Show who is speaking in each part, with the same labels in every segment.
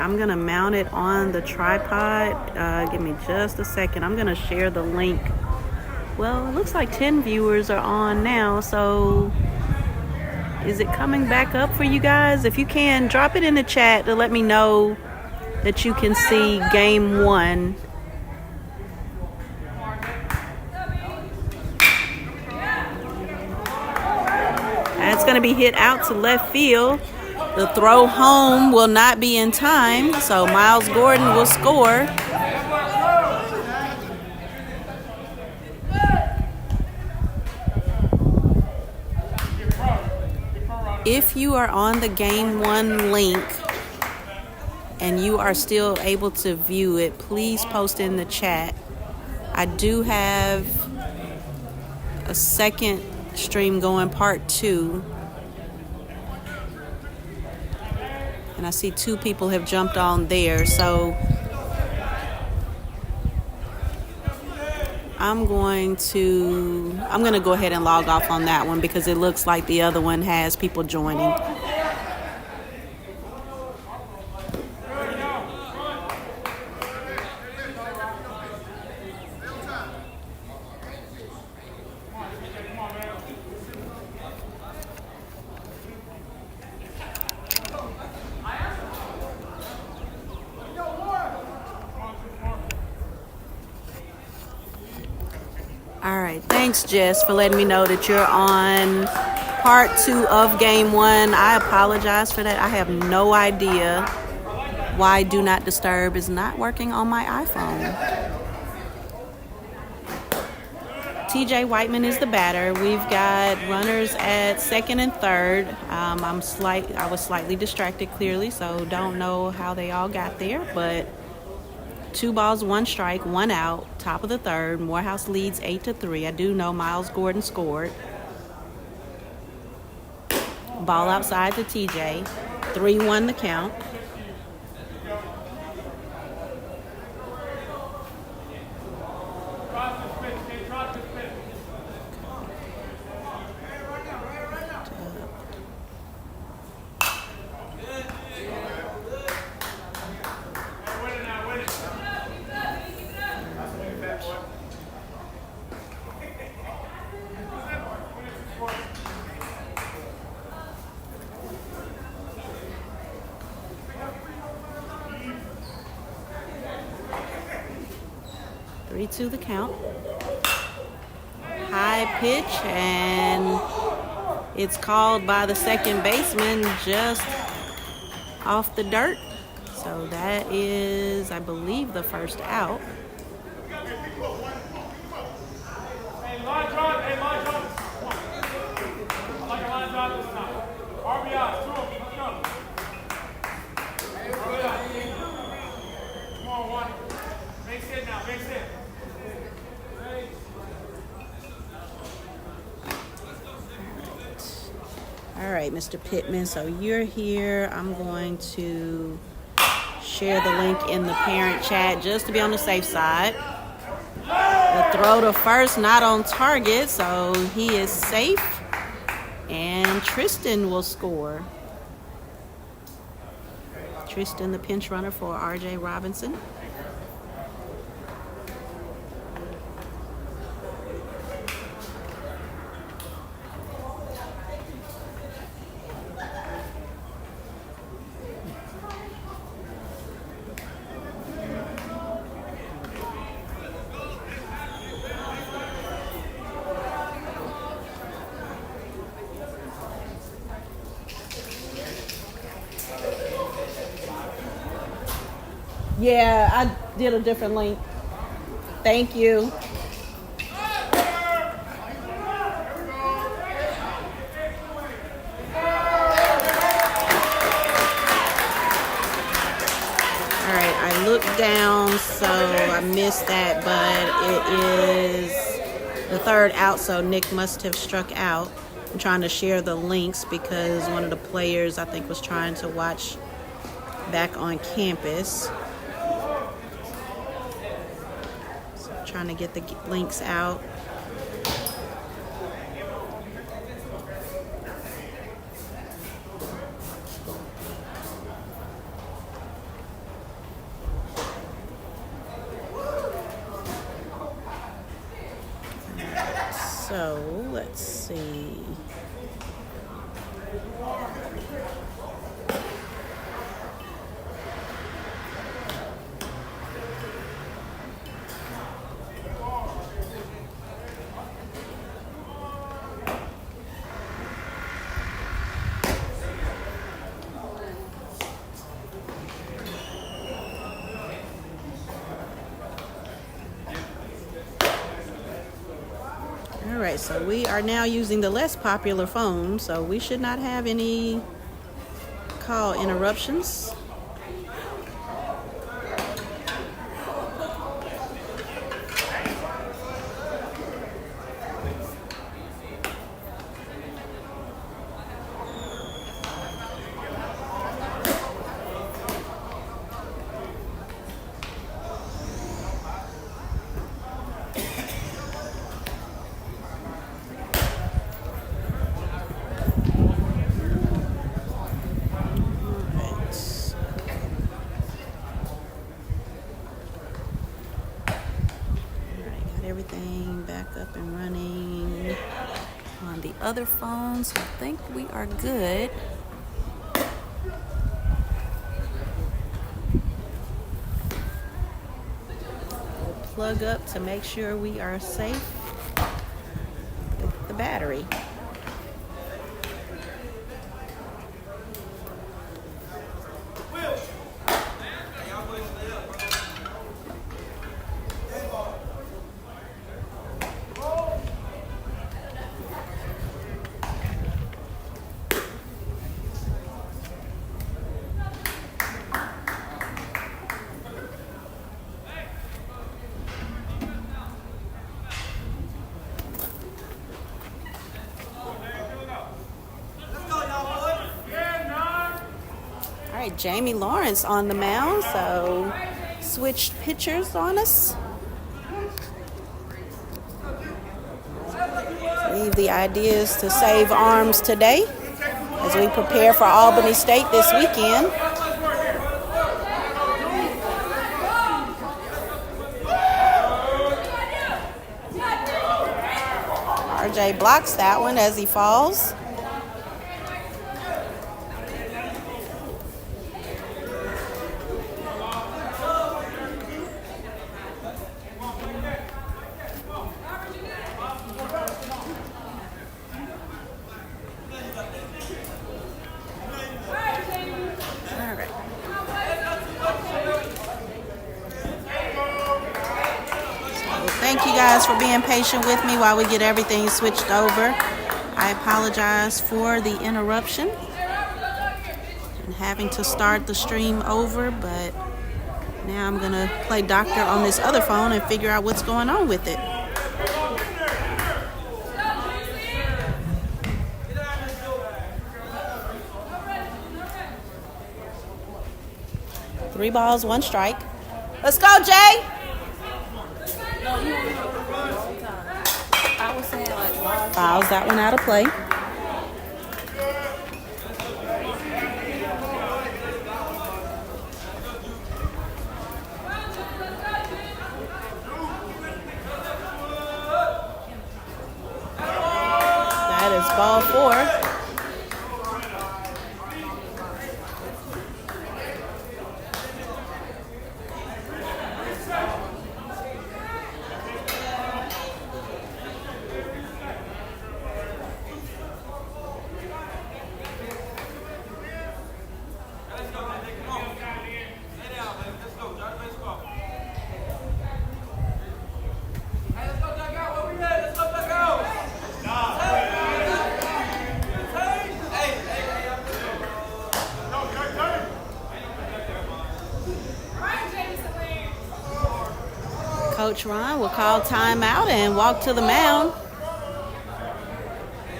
Speaker 1: I'm going to mount it on the tripod. Give me just a second. I'm going to share the link. Well, it looks like 10 viewers are on now, so is it coming back up for you guys? If you can, drop it in the chat to let me know that you can see game one. That's going to be hit out to left field. The throw home will not be in time, so Miles Gordon will score. If you are on the game one link and you are still able to view it, please post in the chat. I do have a second stream going, part 2. And I see 2 people have jumped on there, so I'm going to go ahead and log off on that one because it looks like the other one has people joining. All right, thanks, Jess, for letting me know that you're on part 2 of game 1. I apologize for that. I have no idea why Do Not Disturb is not working on my iPhone. TJ Whiteman is the batter. We've got runners at second and third. I was slightly distracted, clearly, so don't know how they all got there, but 2 balls, 1 strike, 1 out, top of the third. Morehouse leads 8-3. I do know Miles Gordon scored. Ball outside to TJ. 3-1 the count. To the count. High pitch, and it's called by the second baseman just off the dirt. So that is, I believe, the first out. All right, Mr. Pittman, so you're here. I'm going to share the link in the parent chat just to be on the safe side. The throw to first, not on target, so he is safe. And Tristan will score. Tristan, the pinch runner for R.J. Robinson. Yeah, I did a different link. Thank you. All right, I looked down, so I missed that, but it is the third out, so Nick must have struck out. I'm trying to share the links because one of the players, I think, was trying to watch back on campus. Trying to get the links out. So let's see. All right, so we are now using the less popular phone, so we should not have any call interruptions. Everything back up and running on the other phone, so I think we are good. We'll plug up to make sure we are safe with the battery. All right, Jamie Lawrence on the mound, so switched pitchers on us. I believe the idea is to save arms today as we prepare for Albany State this weekend. RJ blocks that one as he falls. Thank you guys for being patient with me while we get everything switched over. I apologize for the interruption and having to start the stream over, but now I'm going to play doctor on this other phone and figure out what's going on with it. Three balls, one strike. Let's go, Jay! Fouls that one out of play. That is ball four. Coach Ron will call timeout and walk to the mound.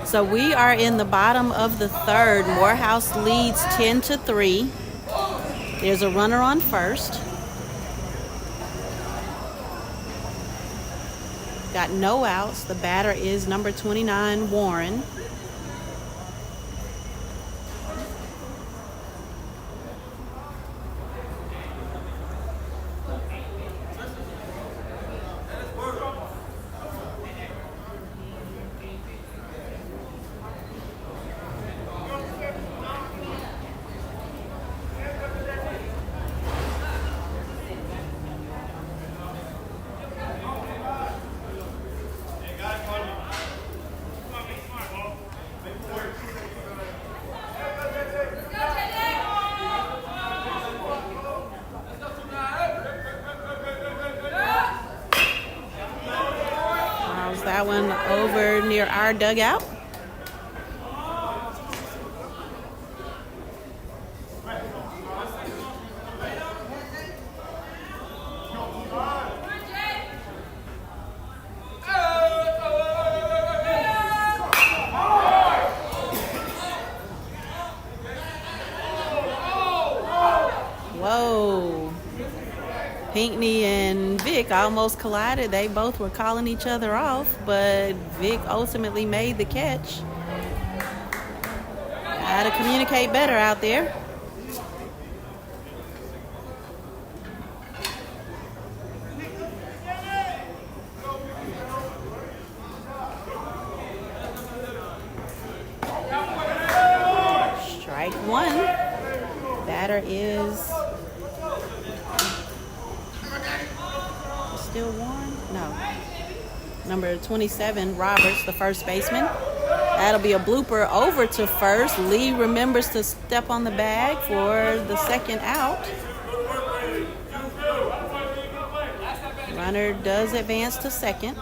Speaker 1: So we are in the bottom of the third. Morehouse leads 10-3. There's a runner on first. Got no outs. The batter is number 29, Warren. Is that one over near our dugout? Whoa. Pinckney and Vic almost collided. They both were calling each other off, but Vic ultimately made the catch. Gotta communicate better out there. Strike one. Batter is still Warren? No. Number 27, Roberts, the first baseman. That'll be a blooper over to first. Lee remembers to step on the bag for the second out. Runner does advance to second.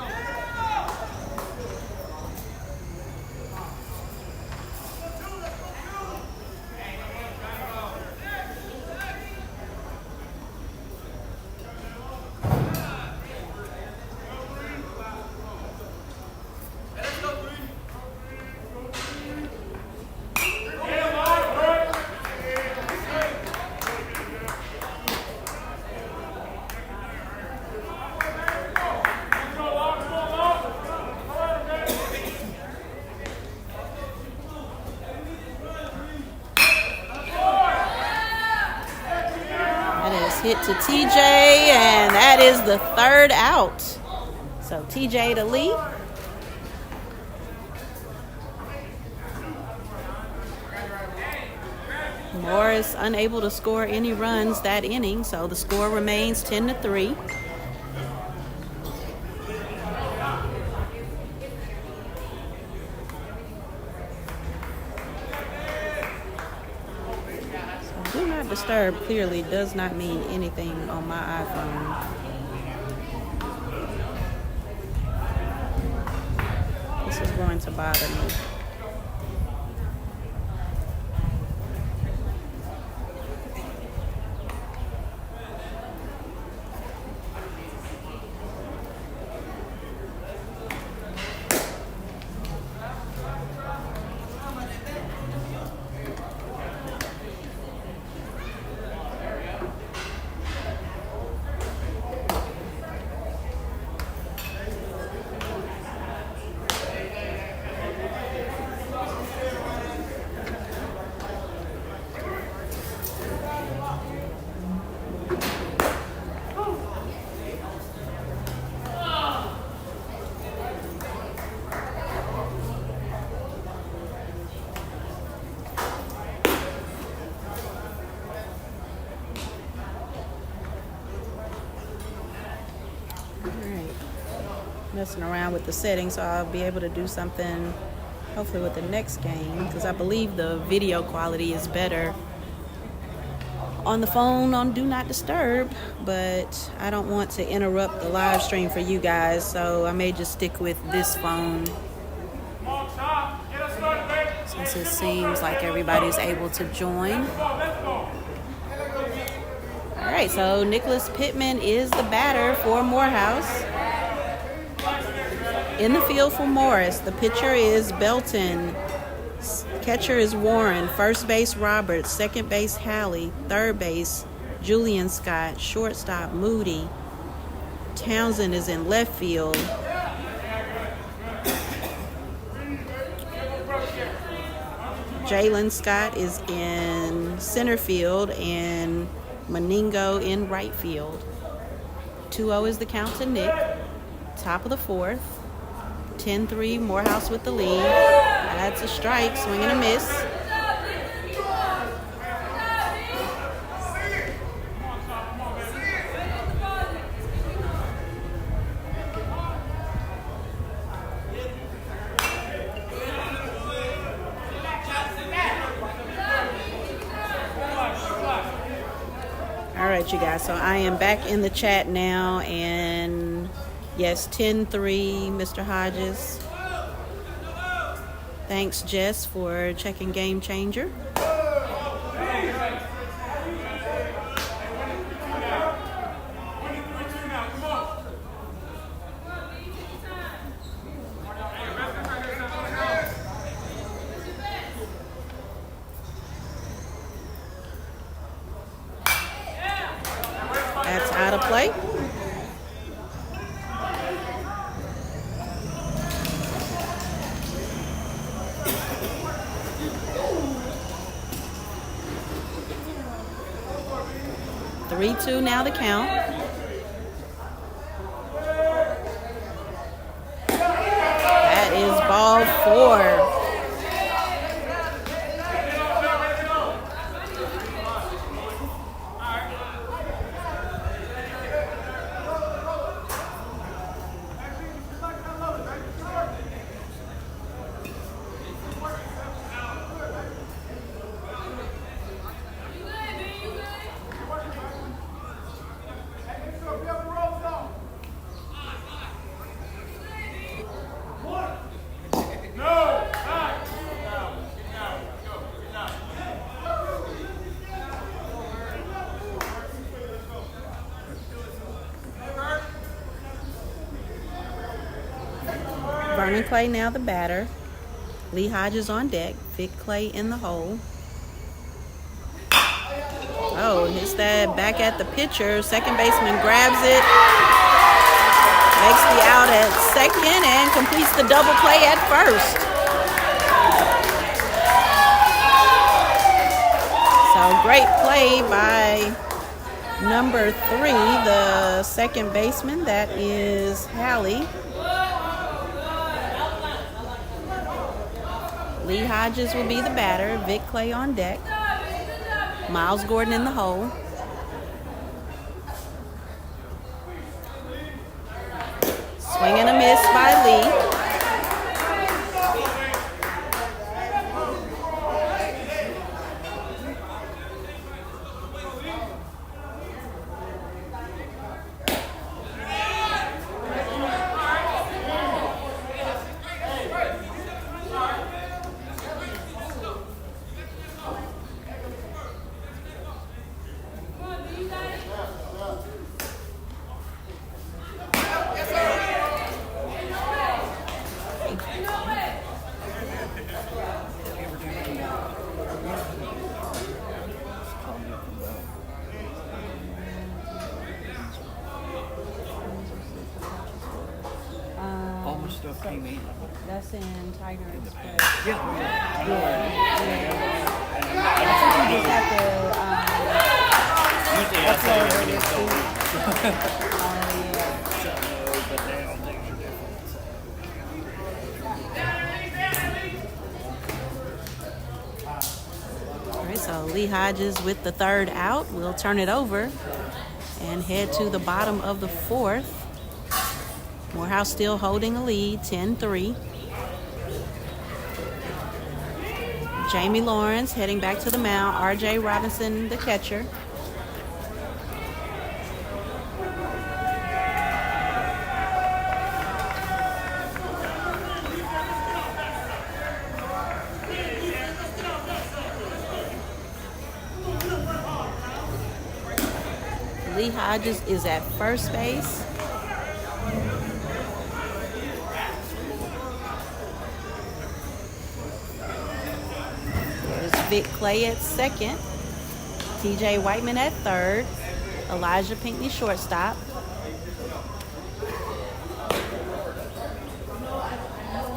Speaker 1: Hit to TJ, and that is the third out. So TJ to Lee. Morris unable to score any runs that inning, so the score remains 10-3. Do not disturb clearly does not mean anything on my iPhone. This is going to bother me. Messing around with the settings, so I'll be able to do something hopefully with the next game, because I believe the video quality is better on the phone on Do Not Disturb, but I don't want to interrupt the live stream for you guys, so I may just stick with this phone since it seems like everybody's able to join. All right, so Nicholas Pittman is the batter for Morehouse. In the field for Morris, the pitcher is Belton. Catcher is Warren. First base, Roberts. Second base, Halley. Third base, Julian Scott. Shortstop, Moody. Townsend is in left field. Jalen Scott is in center field, and Meningo in right field. 2-0 is the count to Nick. Top of the fourth. 10-3, Morehouse with the lead. That's a strike, swing and a miss. All right, you guys, so I am back in the chat now, and Yes, 10-3, Mr. Hodges. Thanks, Jess, for checking Game Changer. That's out of play. Three, 2 now the count. That is ball 4. Vernon Clay now the batter. Lee Hodges on deck. Vic Clay in the hole. Oh, hits that back at the pitcher. Second baseman grabs it. Makes the out at second and completes the double play at first. So great play by number 3, the second baseman. That is Hallie. Lee Hodges will be the batter. Vic Clay on deck. Miles Gordon in the hole. Swing and a miss by Lee.
Speaker 2: Stuff came in.
Speaker 1: That's in Tiger Express.
Speaker 2: Yeah.
Speaker 1: I think you just have to
Speaker 2: Usually I say
Speaker 1: upload
Speaker 2: everything
Speaker 1: it.
Speaker 2: so
Speaker 1: Oh, yeah.
Speaker 2: but now things are different.
Speaker 1: All right, so Lee Hodges with the third out. We'll turn it over and head to the bottom of the 4th. Morehouse still holding a lead, 10-3. Jamie Lawrence heading back to the mound. R.J. Robinson, the catcher. Lee Hodges is at first base. Vic Clay at second, TJ Whiteman at third, Elijah Pinckney shortstop.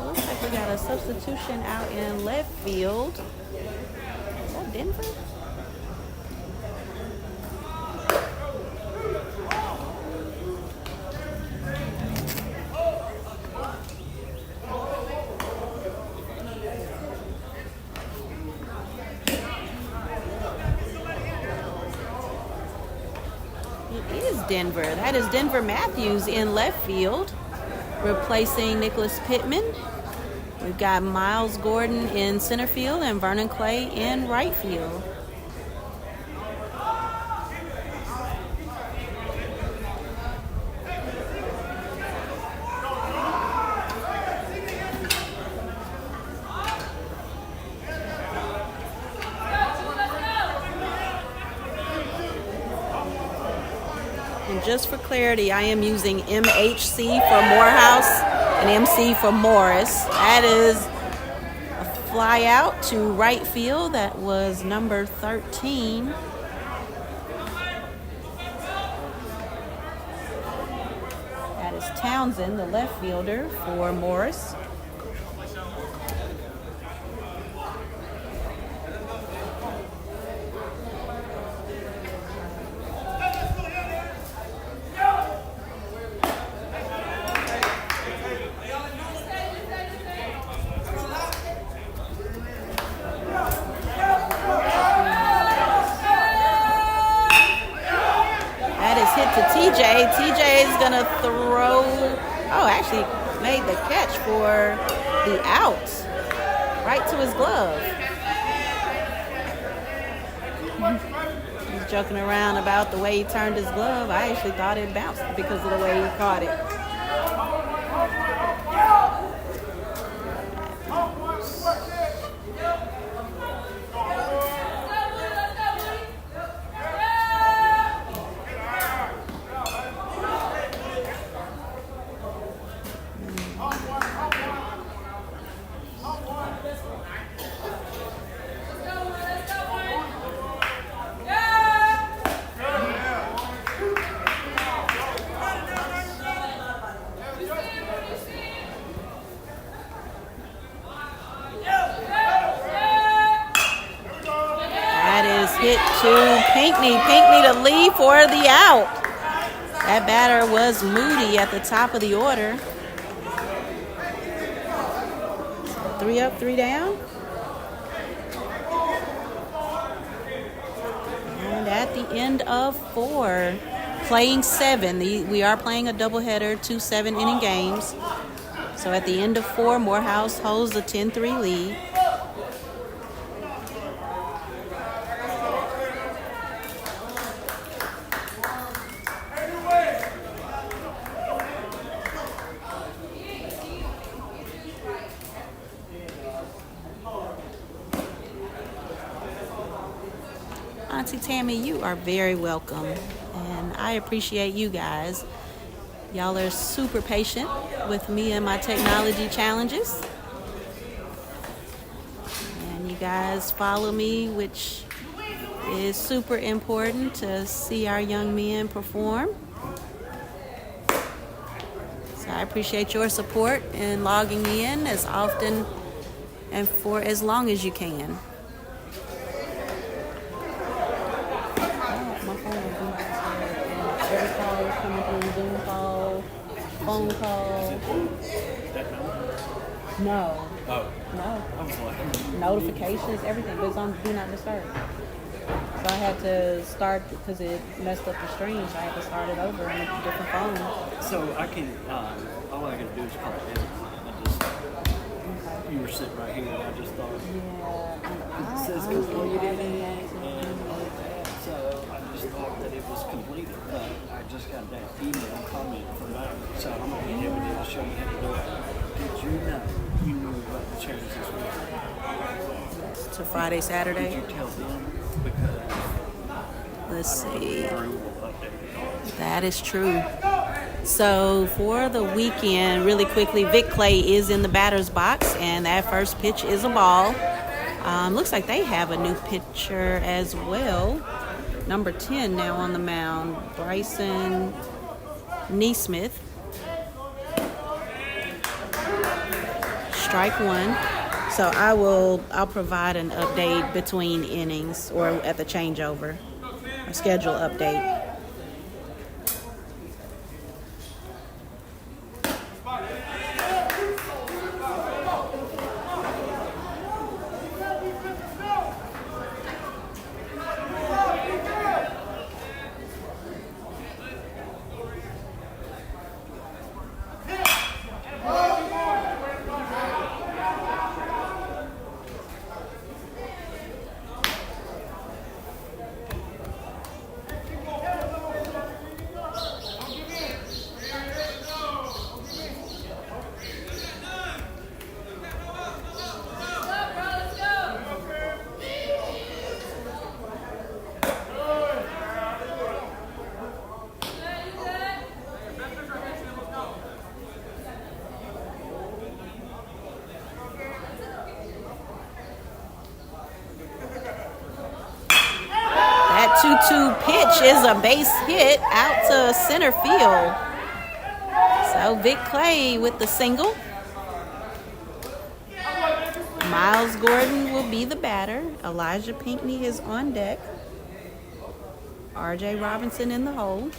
Speaker 1: Looks like we got a substitution out in left field. Is that Denver? Denver. That is Denver Matthews in left field, replacing Nicholas Pittman. We've got Miles Gordon in center field and Vernon Clay in right field. just for clarity, I am using MHC for Morehouse and MC for Morris. That is a fly out to right field. That was number 13. That is Townsend, the left fielder for Morris. TJ. TJ is going to throw, actually made the catch for the out right to his glove. He's joking around about the way he turned his glove. I actually thought it bounced because of the way he caught it. Hit to Pinckney. Pinckney to lead for the out. That batter was Moody at the top of the order. So 3 up, 3 down. And at the end of 4, playing 7. We are playing a doubleheader, 2 7-inning games. So at the end of 4, Morehouse holds a 10-3 lead. Auntie Tammy, you are very welcome, and I appreciate you guys. Y'all are super patient with me and my technology challenges, and you guys follow me, which is super important to see our young men perform. So I appreciate your support in logging in as often and for as long as you can. Every call is coming through, Zoom call, phone call.
Speaker 2: That number?
Speaker 1: No.
Speaker 2: Oh.
Speaker 1: No.
Speaker 2: I was like,
Speaker 1: Notifications, everything, but it's on Do Not Disturb. So I had to start, because it messed up the stream, so I had to start it over on a different phone.
Speaker 2: so I can, all I gotta do is call it. You were sitting right here, and I just thought.
Speaker 1: Yeah.
Speaker 2: It says completed. So I just thought that it was completed, but I just got that email comment from that. So I'm going to get him to show you how to do it. Did you know you knew about the changes this week?
Speaker 1: To Friday, Saturday.
Speaker 2: Did you tell them? Because
Speaker 1: Let's see.
Speaker 2: Drew will update it.
Speaker 1: That is true. So for the weekend, really quickly, Vic Clay is in the batter's box, and that first pitch is a ball. Looks like they have a new pitcher as well. Number 10 now on the mound, Bryson Neesmith. Strike 1. So I'll provide an update between innings or at the changeover, a schedule update. 2-2 pitch is a base hit out to center field. So Vic Clay with the single. Miles Gordon will be the batter. Elijah Pinckney is on deck. R.J. Robinson in the hole.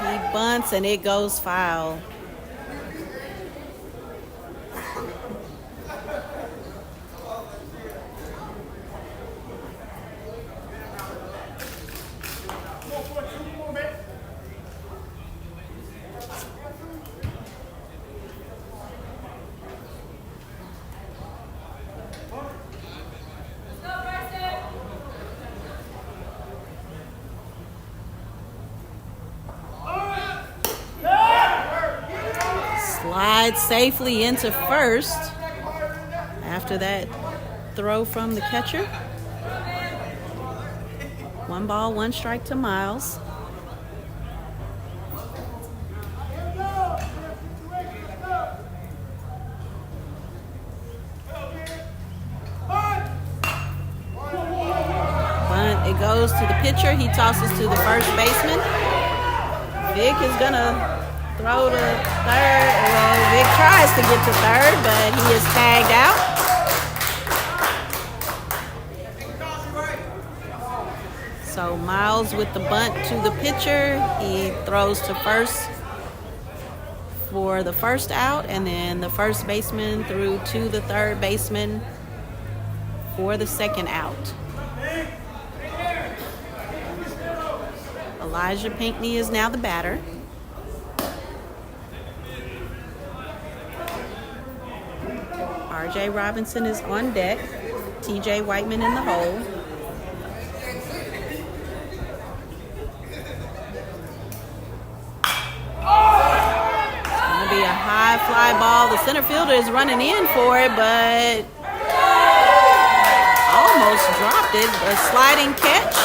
Speaker 1: He bunts and it goes foul. Slides safely into first after that throw from the catcher. 1 ball, 1 strike to Miles. Bunt, it goes to the pitcher. He tosses to the first baseman. Vic is gonna throw to third. Well, Vic tries to get to third, but he is tagged out. So Miles with the bunt to the pitcher. He throws to first for the first out, and then the first baseman threw to the third baseman for the second out. Elijah Pinckney is now the batter. R.J. Robinson is on deck. T.J. Whiteman in the hole. It's going to be a high fly ball. The center fielder is running in for it, but almost dropped it. A sliding catch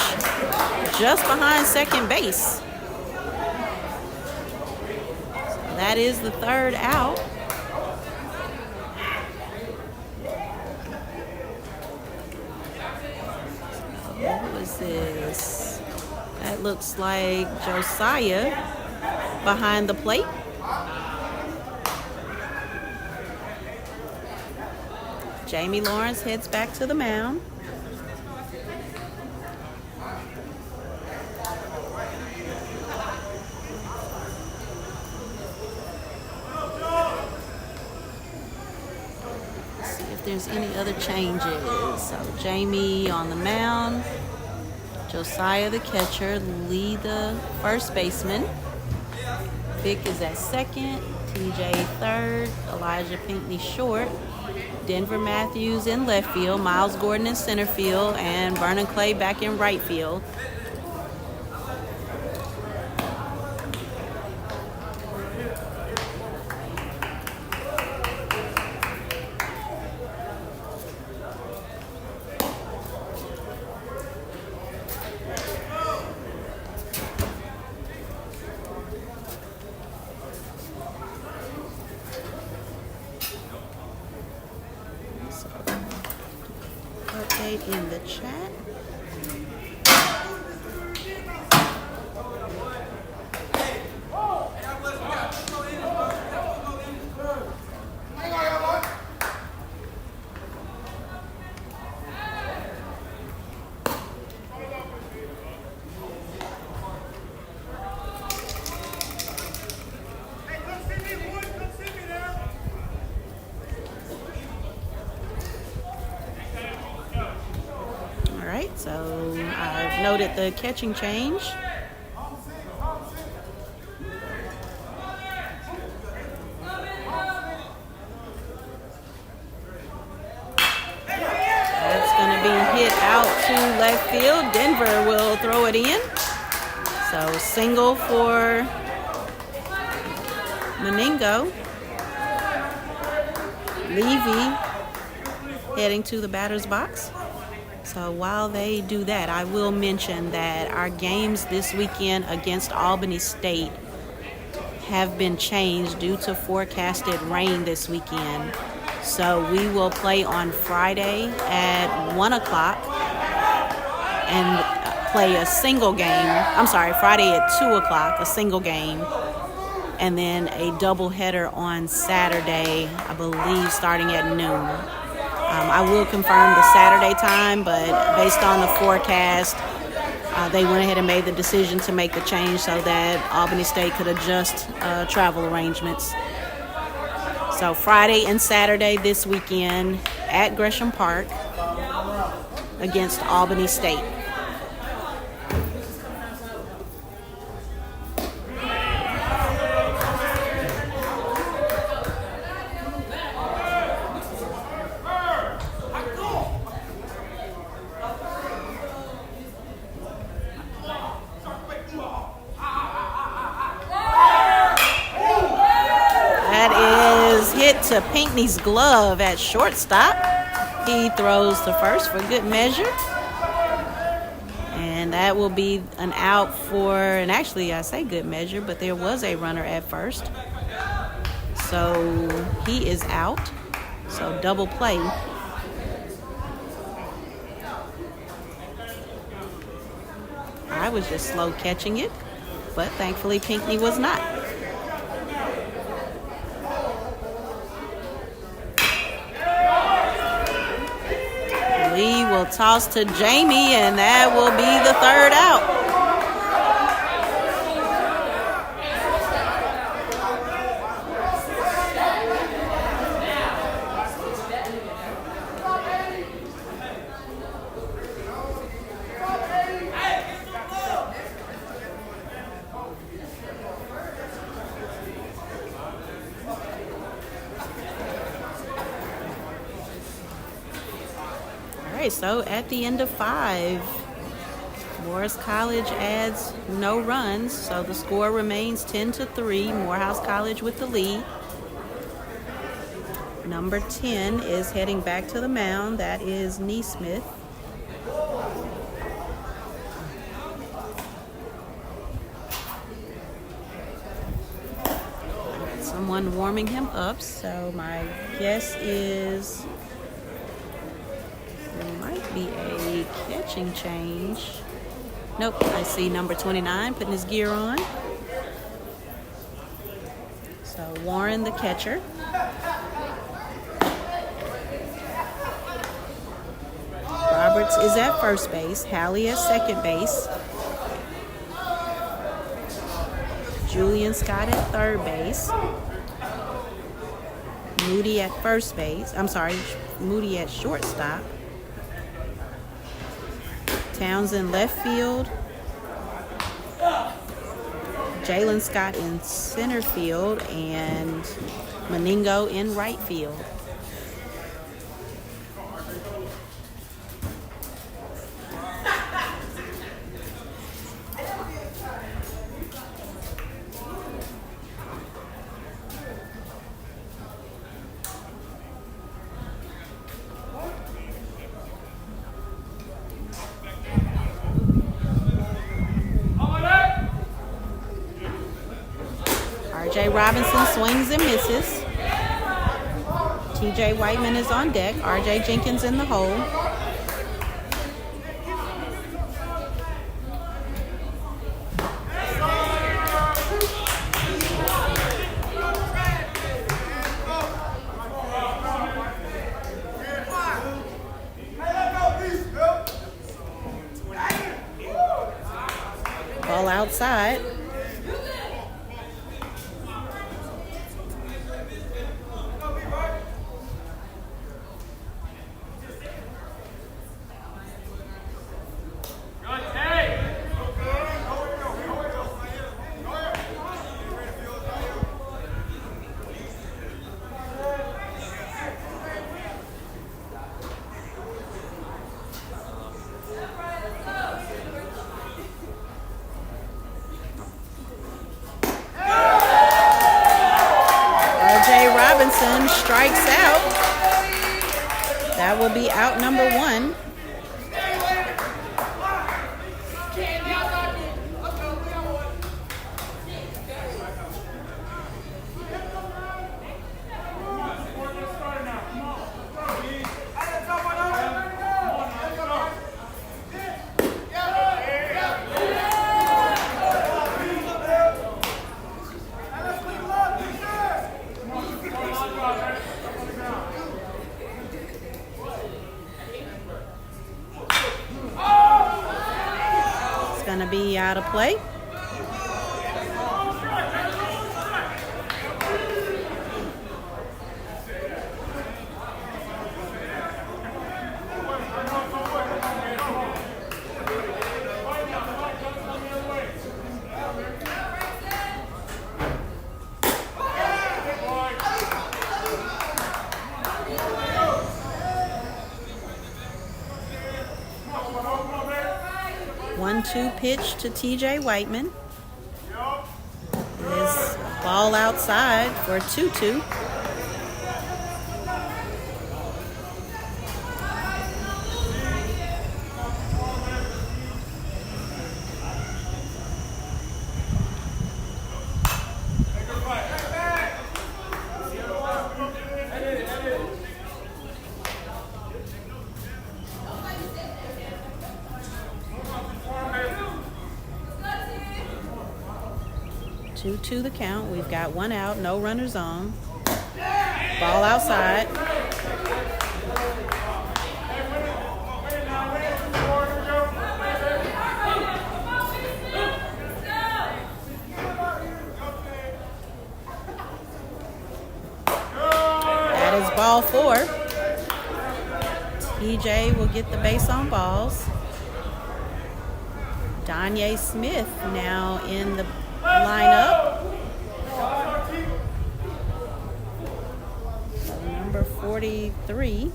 Speaker 1: just behind second base. So that is the third out. What was this? That looks like Josiah behind the plate. Jamie Lawrence heads back to the mound. Let's see if there's any other changes. So Jamie on the mound. Josiah the catcher, Lee the first baseman. Vic is at second, TJ third, Elijah Pinckney short, Denver Matthews in left field, Miles Gordon in center field, and Vernon Clay back in right field. Update in the chat. So I've noted the catching change. That's going to be hit out to left field. Denver will throw it in. So single for Meningo. Levy heading to the batter's box. So while they do that, I will mention that our games this weekend against Albany State have been changed due to forecasted rain this weekend. So we will play on Friday at 1 o'clock and play a single game. I'm sorry, Friday at 2 o'clock, a single game. And then a double header on Saturday, I believe, starting at noon. I will confirm the Saturday time, but based on the forecast, they went ahead and made the decision to make the change so that Albany State could adjust travel arrangements. So Friday and Saturday this weekend at Gresham Park against Albany State. To Pinckney's glove at shortstop. He throws the first for good measure. And that will be an out for, and actually I say good measure, but there was a runner at first. So he is out. So double play. I was just slow catching it, but thankfully Pinckney was not. Lee will toss to Jamie, and that will be the third out. So at the end of 5, Morris College adds no runs, so the score remains 10-3. Morehouse College with the lead. Number 10 is heading back to the mound. That is Neesmith. Someone warming him up, so my guess is there might be a catching change. Nope, I see number 29 putting his gear on. So Warren, the catcher. Roberts is at first base. Halley at second base. Julian Scott at third base. Moody at first base. Moody at shortstop. Townsend left field. Jalen Scott in center field, and Meningo in right field. R.J. Robinson swings and misses. T.J. Whiteman is on deck. R.J. Jenkins in the hole. Ball outside. Robinson strikes out. That will be out number 1. to be out of play. One-two pitch to TJ Whiteman. Is ball outside for 2-2. To the count. We've got one out, no runners on. Ball outside. That is ball 4. TJ will get the base on balls. Donye Smith now in the lineup. Number 43.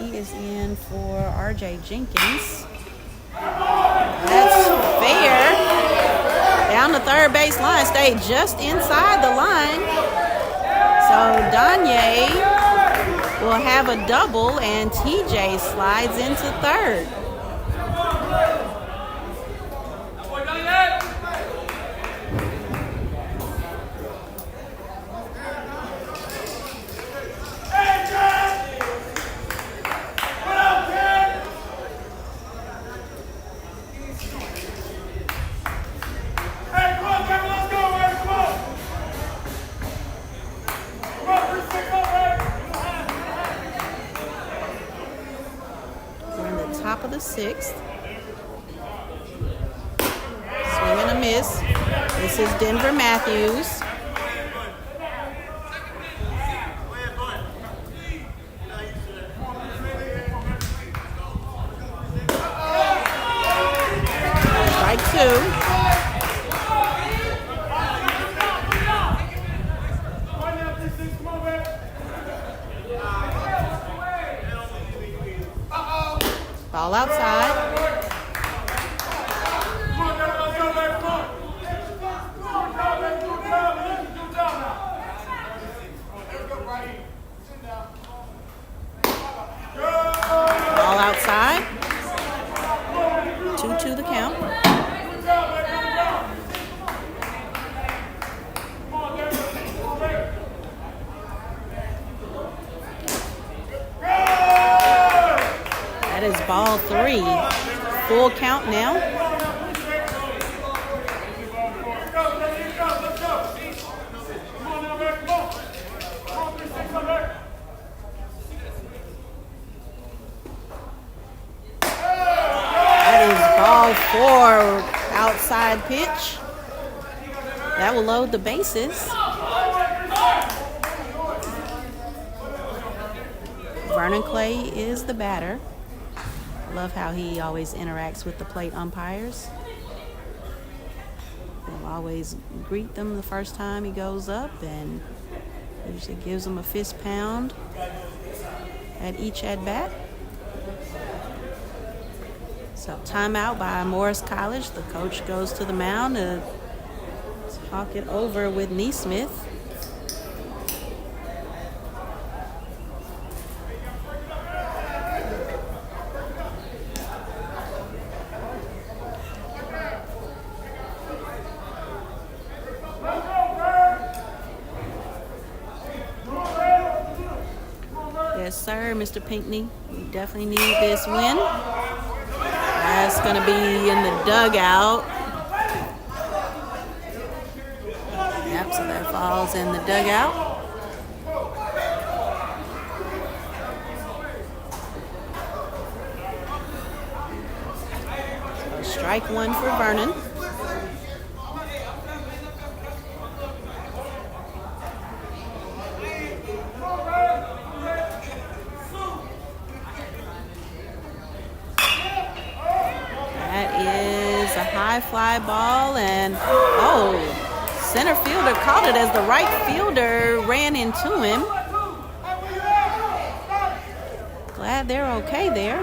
Speaker 1: He is in for RJ Jenkins. That's fair. Down the third base line, stayed just inside the line. So Donye will have a double and TJ slides into third. Top of the 6th. Swing and a miss. This is Denver Matthews. Strike 2. Ball outside. Ball outside. 2-2 the count. Is ball 3. Full count now. That is ball 4. Outside pitch. That will load the bases. Vernon Clay is the batter. Love how he always interacts with the plate umpires. He'll always greet them the first time he goes up and usually gives them a fist pound at each at bat. So timeout by Morris College. The coach goes to the mound to talk it over with Neesmith. Yes, sir, Mr. Pinckney. We definitely need this win. That's going to be in the dugout. Yep, so that falls in the dugout. So strike one for Vernon. High fly ball, and center fielder caught it as the right fielder ran into him. Glad they're okay there.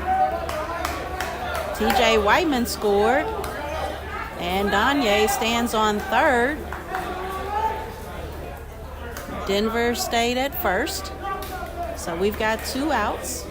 Speaker 1: TJ Whiteman scored, and Danye stands on third. Denver stayed at first, so we've got 2 outs.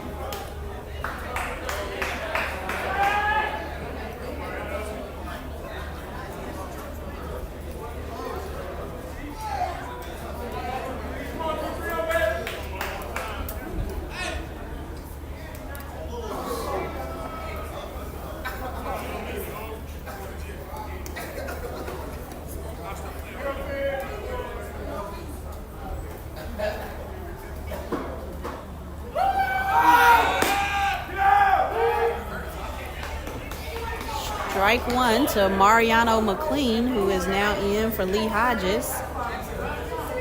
Speaker 1: Strike one to Mariano McLean, who is now in for Lee Hodges.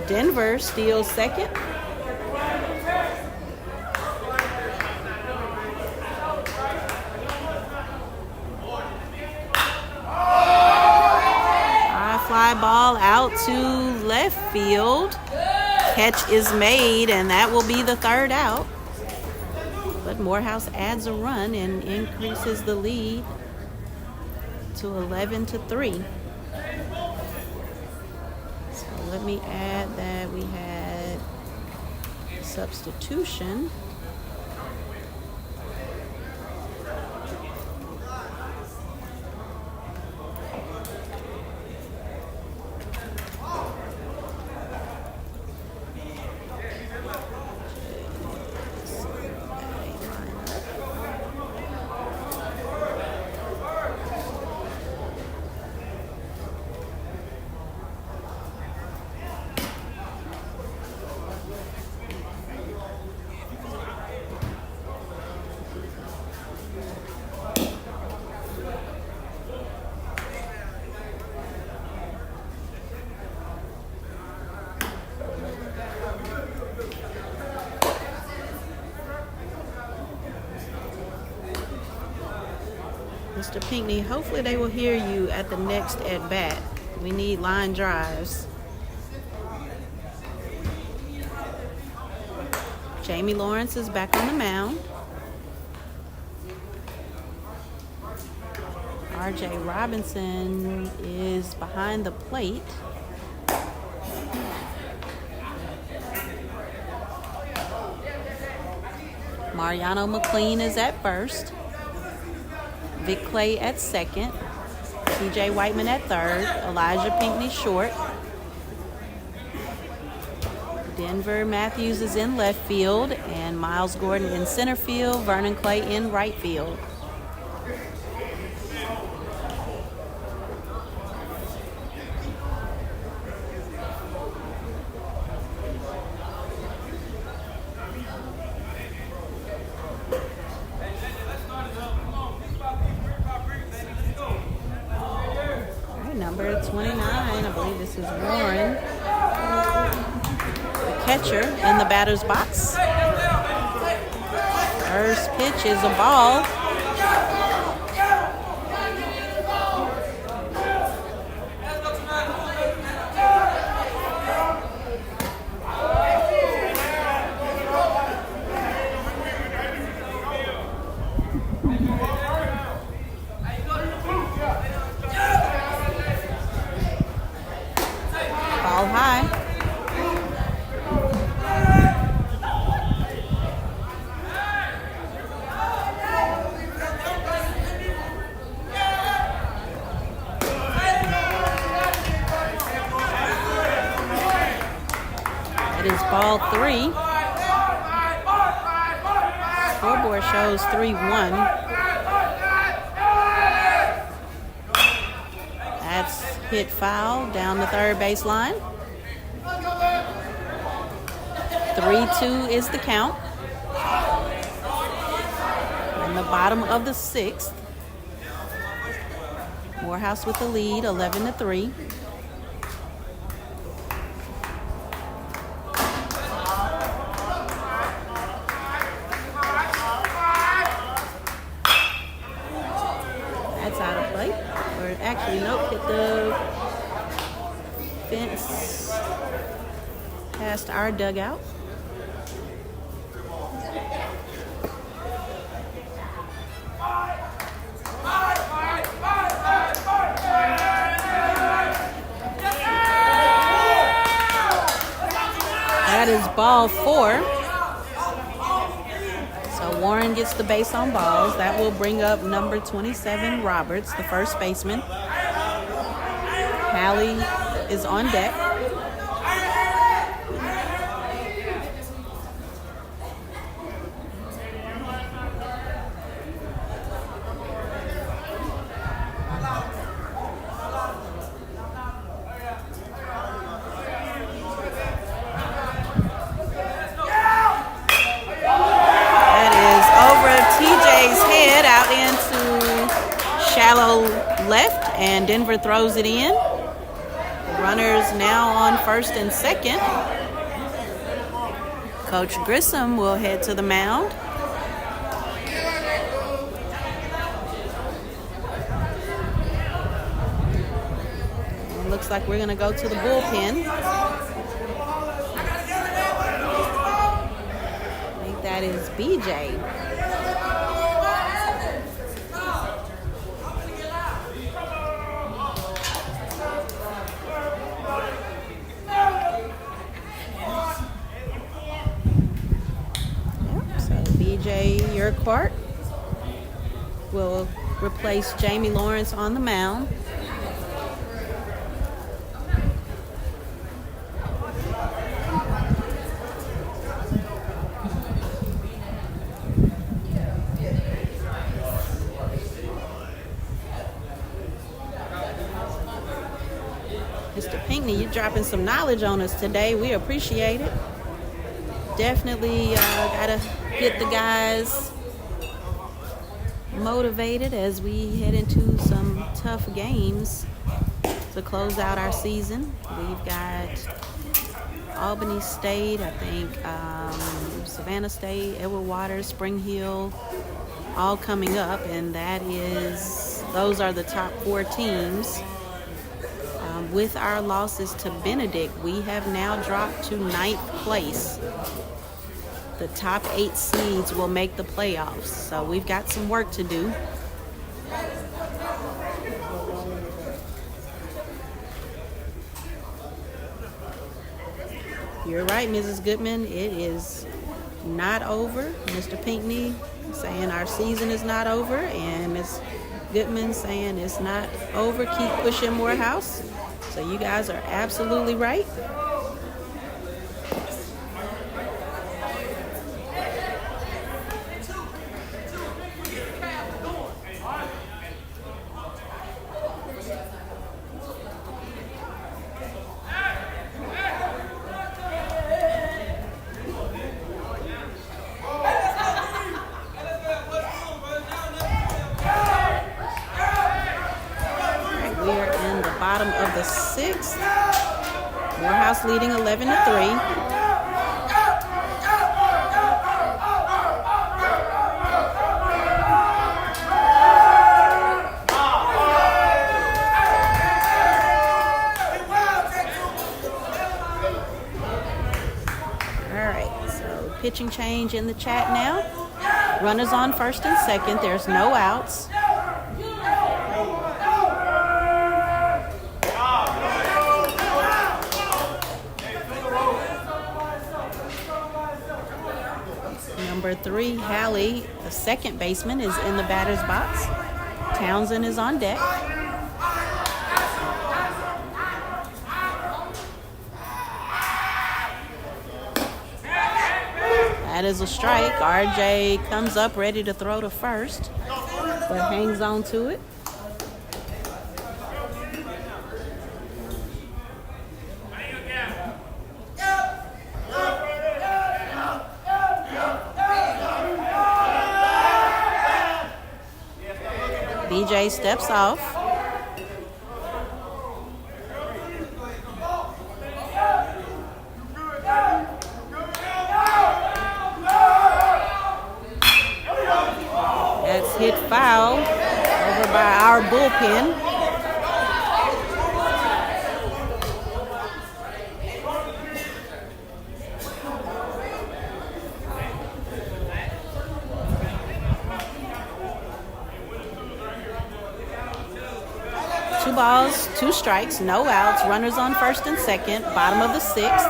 Speaker 1: Denver steals second. High fly ball out to left field. Catch is made, and that will be the 3rd out. But Morehouse adds a run and increases the lead to 11-3. So let me add that we had substitution. Mr. Pinckney, hopefully they will hear you at the next at-bat. We need line drives. Jamie Lawrence is back on the mound. R.J. Robinson is behind the plate. Mariano McLean is at first. Vic Clay at second. TJ Whiteman at third. Elijah Pinckney short. Denver Matthews is in left field, and Miles Gordon in center field. Vernon Clay in right field. Number 29, I believe this is Warren, the catcher in the batter's box. First pitch is a ball. High. It is ball 3. Scoreboard shows 3-1. That's hit foul down the third baseline. 3-2 is the count. In the bottom of the sixth. Morehouse with the lead, 11-3. That's out of play. Or actually, nope, hit the fence past our dugout. That is ball 4. So Warren gets the base on balls. That will bring up number 27, Roberts, the first baseman. Hallie is on deck. Out into shallow left, and Denver throws it in. Runners now on first and second. Coach Grissom will head to the mound. It looks like we're going to go to the bullpen. I think that is BJ. Urquhart will replace Jamie Lawrence on the mound. Mr. Pinckney, you're dropping some knowledge on us today. We appreciate it. Definitely gotta get the guys motivated as we head into some tough games to close out our season. We've got Albany State, I think, Savannah State, Edward Waters, Spring Hill, all coming up, and those are the top 4 teams. With our losses to Benedict, we have now dropped to 9th place. The top 8 seeds will make the playoffs, so we've got some work to do. You're right, Mrs. Goodman. It is not over. Mr. Pinckney saying our season is not over, and Ms. Goodman saying it's not over. Keep pushing Morehouse. So you guys are absolutely right. Bottom of the 6th. Morehouse leading 11-3. Alright, so pitching change in the chat now. Runners on first and second. There's no outs. Number 3, Hallie, the second baseman, is in the batter's box. Townsend is on deck. That is a strike. RJ comes up ready to throw to first, but hangs on to it. BJ steps off. That's hit foul over by our bullpen. Two balls, two strikes, no outs. Runners on first and second. Bottom of the sixth.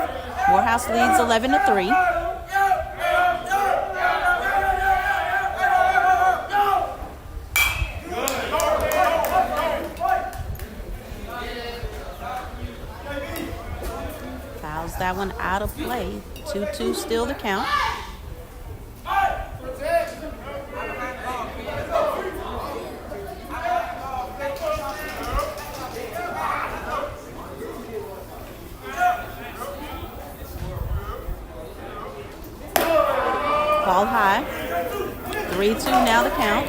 Speaker 1: Morehouse leads 11-3. Fouls that one out of play. 2-2 still the count. Ball high. 3-2 now the count.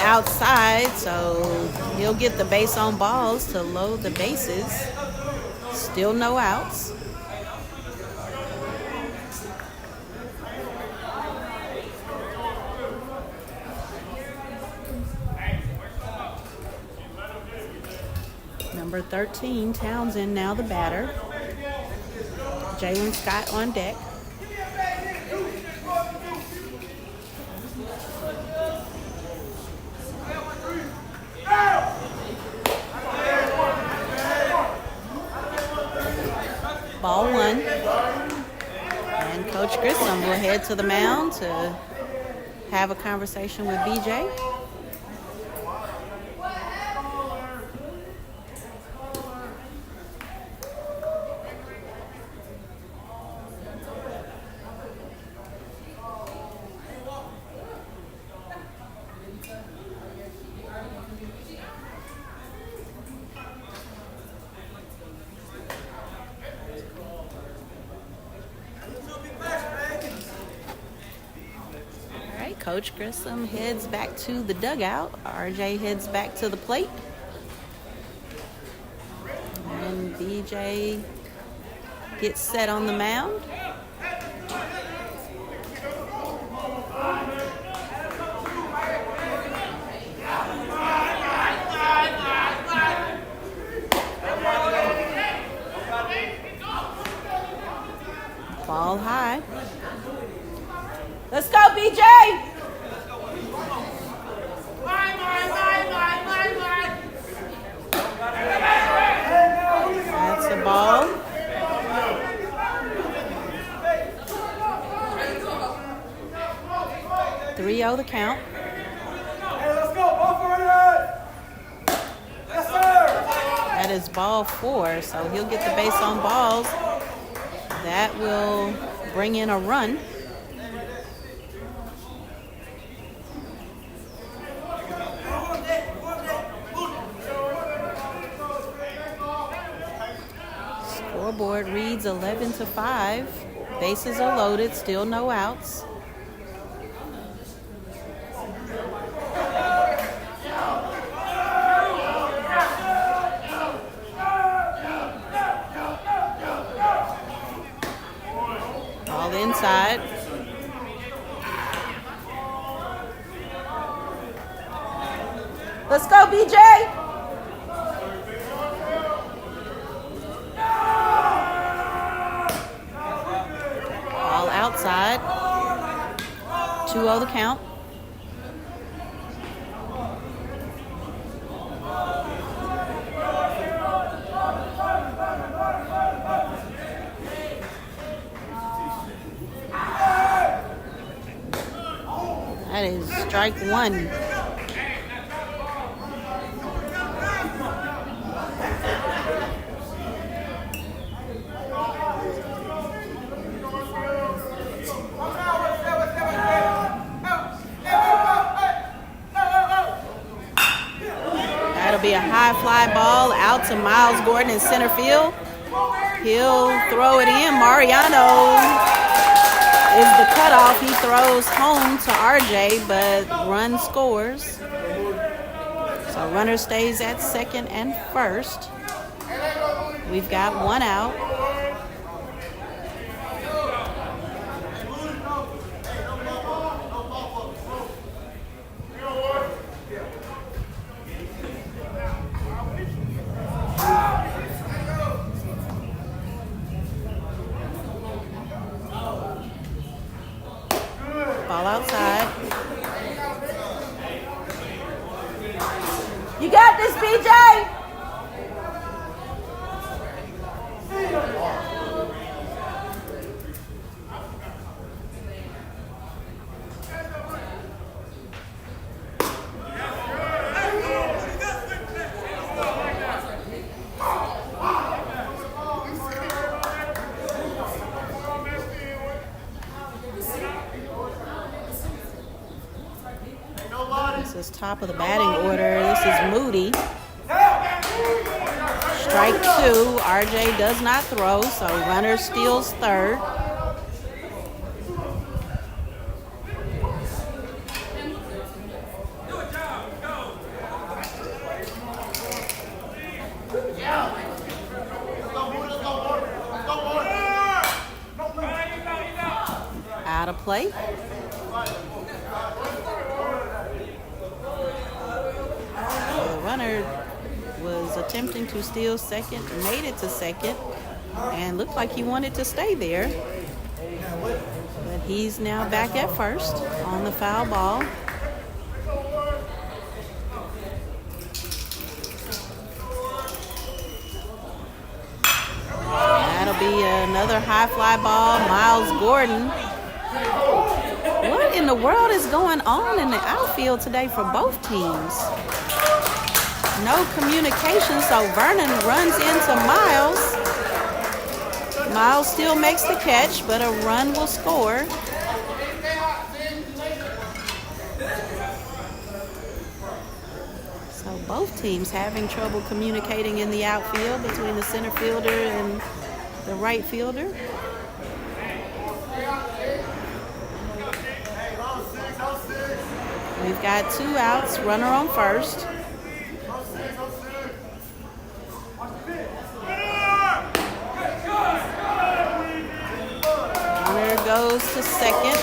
Speaker 1: Outside, so he'll get the base on balls to load the bases. Still no outs. Number 13, Townsend, now the batter. Jalen Scott on deck. Ball one. And Coach Grissom will head to the mound to have a conversation with BJ. Coach Grissom heads back to the dugout. RJ heads back to the plate. And BJ gets set on the mound. Ball high. Let's go, BJ! That's a ball. Three-0 the count.
Speaker 3: Hey, let's go. Ball for it. Yes, sir.
Speaker 1: That is ball 4, so he'll get the base on balls. That will bring in a run. Scoreboard reads 11-5. Bases are loaded, still no outs. Ball inside. Let's go, BJ! Outside. 2-0 the count. That is strike one. high fly ball out to Miles Gordon in center field. He'll throw it in. Mariano is the cutoff. He throws home to RJ, but run scores. So runner stays at second and first. We've got one out. Ball outside. You got this, BJ. This is top of the batting order. This is Moody. Strike two. RJ does not throw, so runner steals third. Out of play. Runner was attempting to steal second, made it to second, and looked like he wanted to stay there. But he's now back at first on the foul ball. That'll be another high fly ball. Miles Gordon. What in the world is going on in the outfield today for both teams? No communication, so Vernon runs into Miles. Miles still makes the catch, but a run will score. So both teams having trouble communicating in the outfield between the center fielder and the right fielder. We've got two outs, runner on first. Runner goes to second.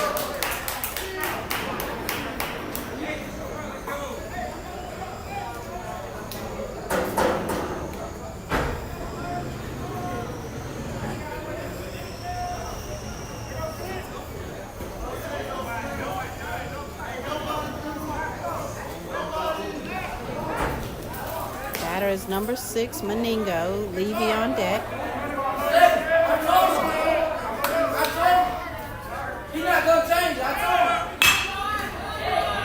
Speaker 1: Batter is number 6, Meningo. Levy on deck.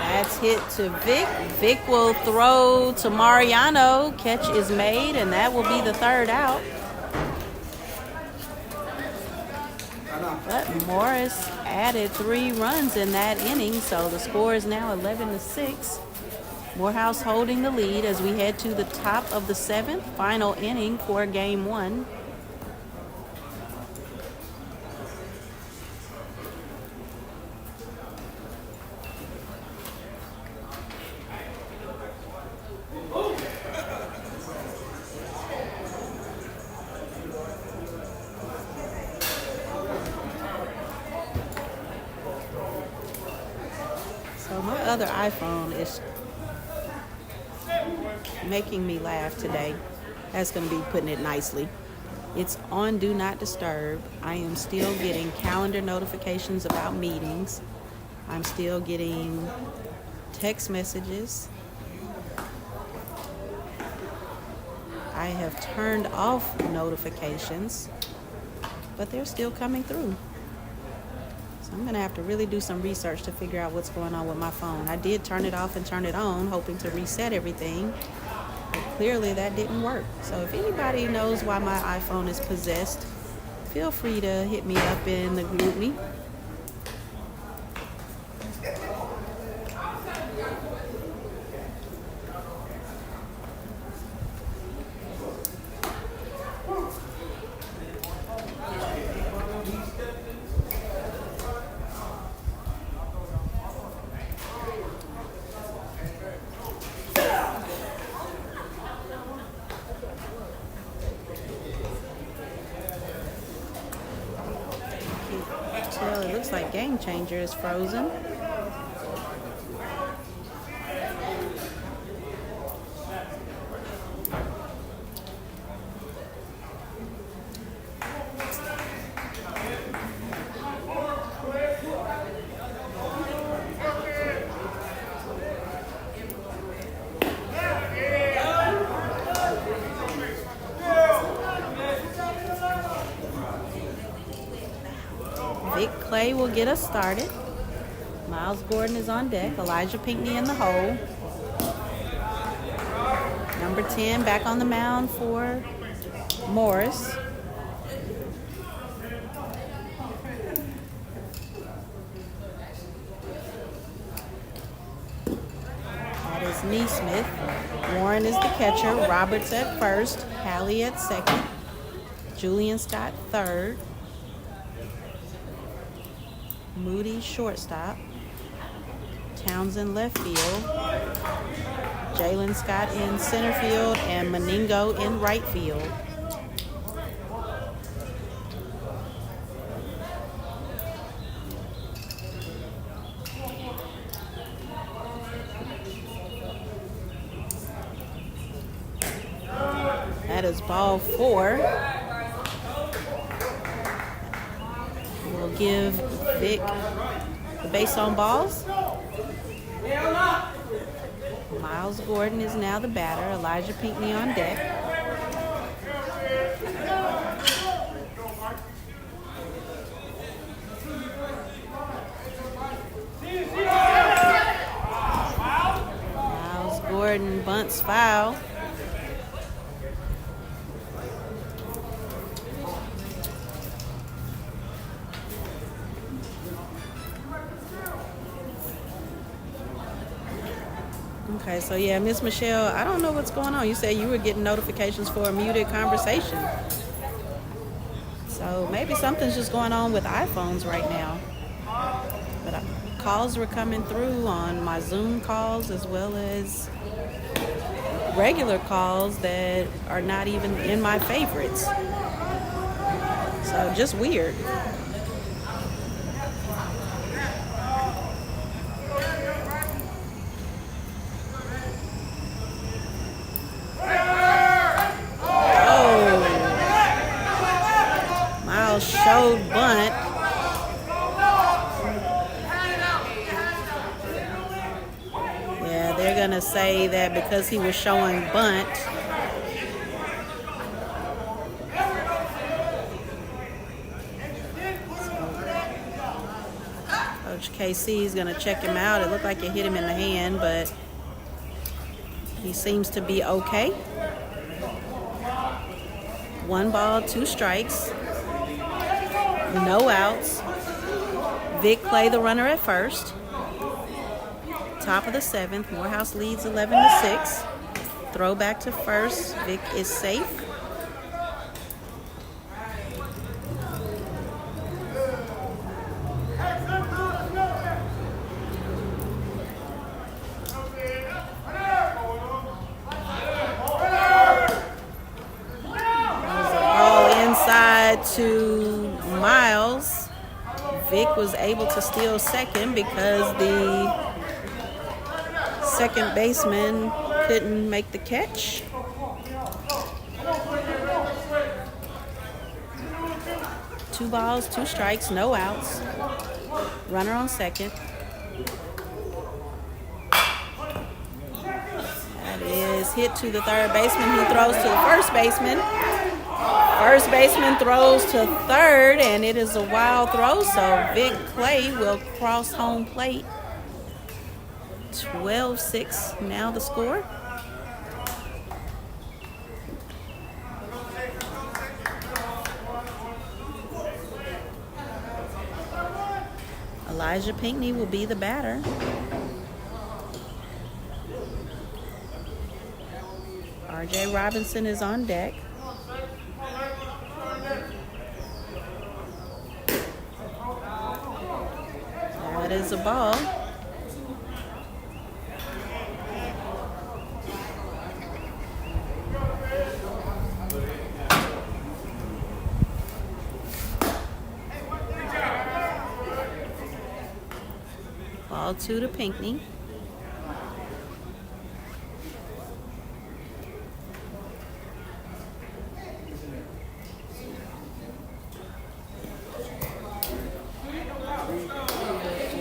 Speaker 1: That's hit to Vic. Vic will throw to Mariano. Catch is made, and that will be the third out. But Morris added 3 runs in that inning, so the score is now 11-6. Morehouse holding the lead as we head to the top of the 7th, final inning for game 1. So my other iPhone is making me laugh today. That's going to be putting it nicely. It's on Do Not Disturb. I am still getting calendar notifications about meetings. I'm still getting text messages. I have turned off notifications, but they're still coming through. So I'm going to have to really do some research to figure out what's going on with my phone. I did turn it off and turn it on, hoping to reset everything. But clearly that didn't work. So if anybody knows why my iPhone is possessed, feel free to hit me up in the group me. looks like Game Changer is frozen. Vic Clay will get us started. Miles Gordon is on deck. Elijah Pinckney in the hole. Number 10 back on the mound for Morris. That is Neesmith. Warren is the catcher. Roberts at first. Halley at second. Julian Scott third. Moody shortstop. Townsend left field. Jalen Scott in center field and Meningo in right field. That is ball 4. We'll give Vic the base on balls. Miles Gordon is now the batter. Elijah Pinckney on deck. Miles Gordon bunts foul. Okay, so yeah, Miss Michelle, I don't know what's going on. You said you were getting notifications for a muted conversation. So maybe something's just going on with iPhones right now. But calls were coming through on my Zoom calls as well as regular calls that are not even in my favorites. So just weird. Showed bunt. Yeah, they're gonna say that because he was showing bunt. Coach KC is gonna check him out. It looked like it hit him in the hand, but he seems to be okay. 1 ball, 2 strikes. No outs. Vic Clay, the runner at first. Top of the 7th. Morehouse leads 11-6. Throw back to first. Vic is safe. To Miles. Vic was able to steal second because the second baseman couldn't make the catch. Two balls, 2 strikes, no outs. Runner on second. That is hit to the third baseman, who throws to the first baseman. First baseman throws to third, and it is a wild throw, so Vic Clay will cross home plate. 12-6 now the score. Elijah Pinckney will be the batter. RJ Robinson is on deck. That is a ball. Ball 2 to Pinckney.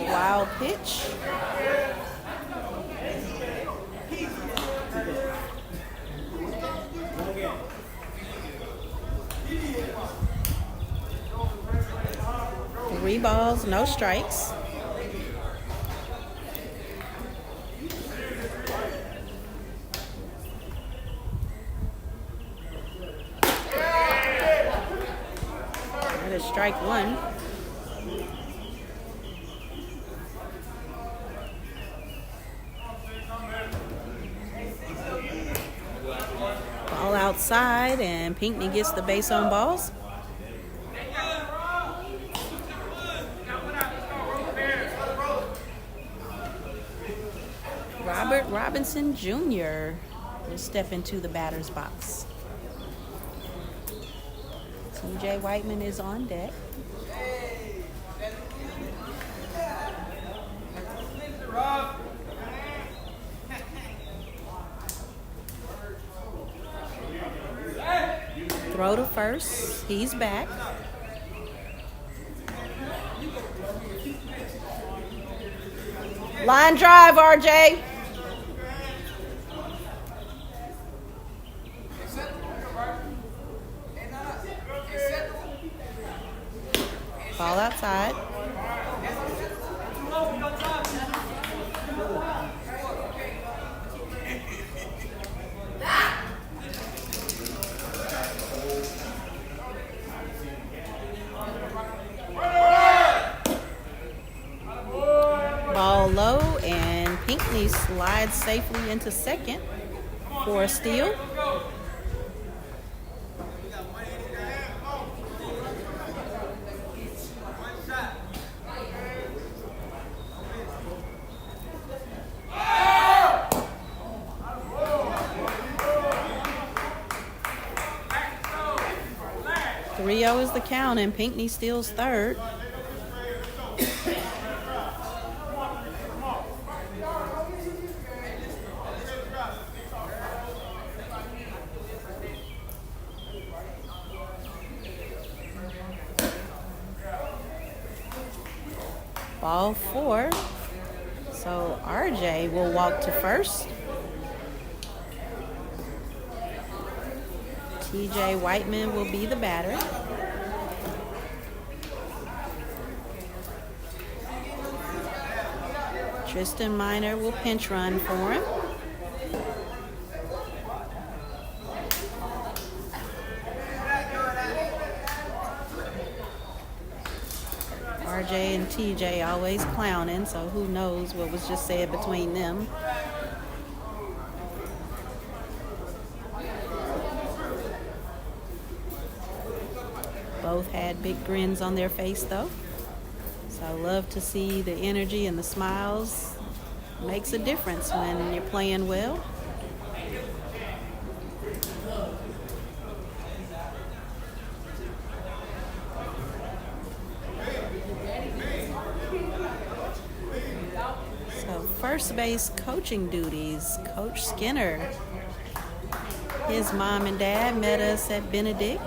Speaker 1: Wild pitch. Three balls, no strikes. That is strike one. Ball outside, and Pinckney gets the base on balls. Robert Robinson Jr. will step into the batter's box. TJ Whiteman is on deck. Throw to first. He's back. Line drive, RJ. Ball outside. Ball low, and Pinckney slides safely into second for a steal. Three-0 is the count, and Pinckney steals third. Ball 4. So RJ will walk to first. TJ Whiteman will be the batter. Tristan Miner will pinch run for him. RJ and TJ always clowning, so who knows what was just said between them. Both had big grins on their face though. So I love to see the energy and the smiles. Makes a difference when you're playing well. So first base coaching duties, Coach Skinner. His mom and dad met us at Benedict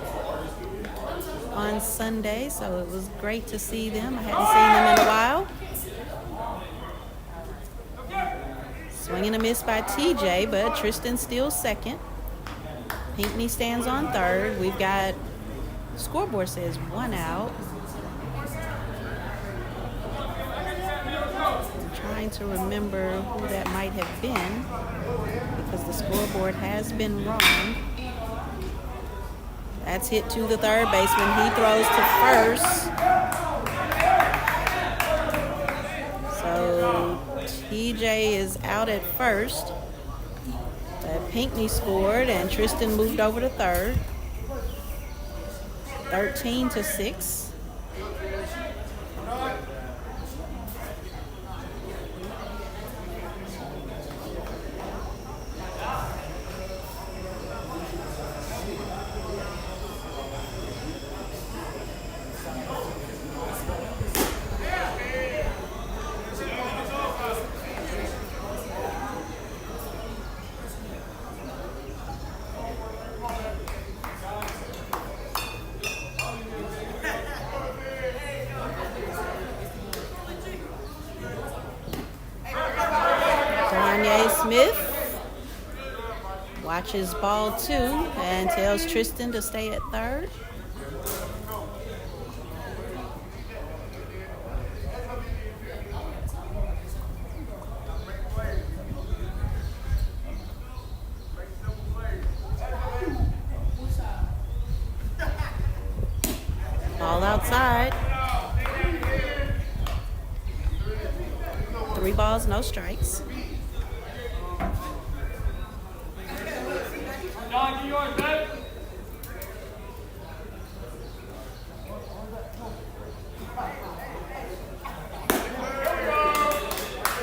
Speaker 1: on Sunday, so it was great to see them. I hadn't seen them in a while. Swinging a miss by TJ, but Tristan steals second. Pinckney stands on third. We've got, scoreboard says 1 out. I'm trying to remember who that might have been because the scoreboard has been wrong. That's hit to the third baseman. He throws to first. So TJ is out at first. Pinckney scored, and Tristan moved over to third. 13-6. Smith watches ball 2 and tells Tristan to stay at third. Ball outside. 3 balls, no strikes.